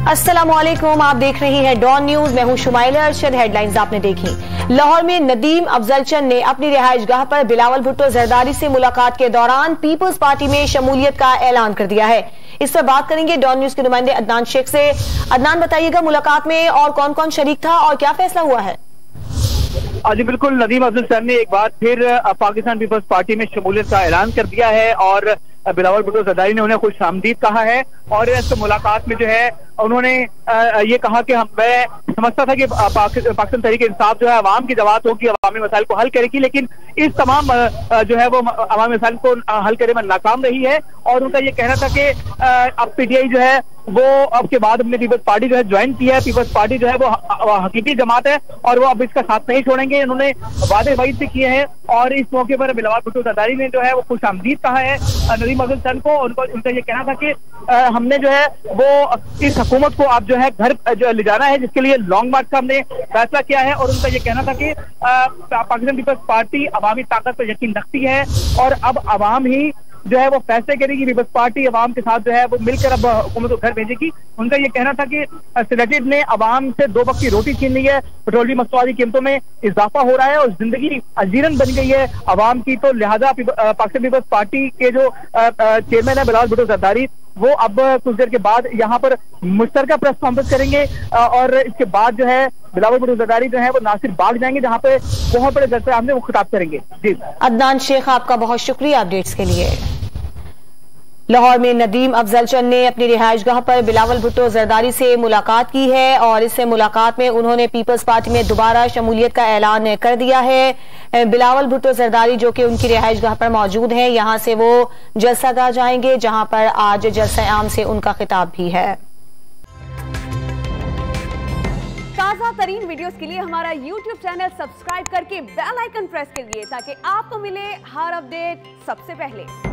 अस्सलामुअलैकुम, आप देख रही हैं डॉन न्यूज। मैं हूं शुमाइला अरशद। हेडलाइंस आपने देखी। लाहौर में नदीम अफजल चंद ने अपनी रिहाइशगाह पर बिलावल भुट्टो जरदारी से मुलाकात के दौरान पीपल्स पार्टी में शमूलियत का ऐलान कर दिया है। इस पर बात करेंगे डॉन न्यूज के नुमाइंदे अदनान शेख से। अदनान, बताइएगा मुलाकात में और कौन कौन शरीक था और क्या फैसला हुआ है? जी बिल्कुल, नदीम अफजल चंद ने एक बार फिर पाकिस्तान पीपल्स पार्टी में शमूलियत का ऐलान कर दिया है और बिलावल भुट्टो जरदारी ने उन्हें खुश आमदीद कहा है। और इस मुलाकात में जो है उन्होंने ये कहा कि मैं समझता था कि पाकिस्तान तहरीक इंसाफ जो है अवाम की जवात होगी, अवामी मसाइल को हल करेगी, लेकिन इस तमाम जो है वो अवामी मसाइल को हल करने में नाकाम रही है। और उनका ये कहना था कि अब पीटीआई जो है वो अब के बाद अपने पीपल्स पार्टी जो है ज्वाइन की है। पीपल्स पार्टी जो है वो हकीकी जमात है और वो अब इसका साथ नहीं छोड़ेंगे। उन्होंने वादे वईद से किए हैं और इस मौके पर बिलावल भुट्टो जरदारी ने जो है वो खुश आमदीद कहा है नदीम अफजल चंद को। उनका ये कहना था कि हमने जो है वो इस हुकूमत को अब जो है घर जो ले जाना है, जिसके लिए लॉन्ग मार्च का हमने फैसला किया है। और उनका ये कहना था कि पाकिस्तान पीपल्स पार्टी अवामी ताकत पर यकीन रखती है और अब अवाम ही जो है वो फैसले करेगी। पीपल्स पार्टी अवाम के साथ जो है वो मिलकर अब हुकूमत को घर भेजेगी। उनका ये कहना था कि सिलेक्टेड ने अवाम से 2 वक्त की रोटी छीन ली है, पेट्रोलियम मसवादी कीमतों में इजाफा हो रहा है और जिंदगी अजीरन बन गई है अवाम की। तो लिहाजा पाकिस्तान पीपल्स पार्टी के जो चेयरमैन है बिलावल भुट्टो जरदारी, वो अब कुछ देर के बाद यहाँ पर मुश्तरका प्रेस कॉन्फ्रेंस करेंगे और इसके बाद जो है बिलावल भुट्टो जरदारी जो है वो नासिर बाग जाएंगे, जहाँ पे बहुत बड़े जलसे आमने वो खिताब करेंगे। जी अदनान शेख, आपका बहुत शुक्रिया अपडेट्स के लिए। लाहौर में नदीम अफजल चंद ने अपनी रिहाइशगाह पर बिलावल भुट्टो जरदारी से मुलाकात की है और इससे मुलाकात में उन्होंने पीपल्स पार्टी में दोबारा शमूलियत का ऐलान कर दिया है। बिलावल भुट्टो जरदारी जो कि उनकी रिहाइशगाह पर मौजूद हैं, यहां से वो जलसागाह जाएंगे, जहां पर आज जलसा आम से उनका खिताब भी है। ताज़ा तरीन वीडियोस के लिए हमारा YouTube चैनल सब्सक्राइब करके बेल आइकन प्रेस करिए ताकि आपको मिले हर अपडेट सबसे पहले।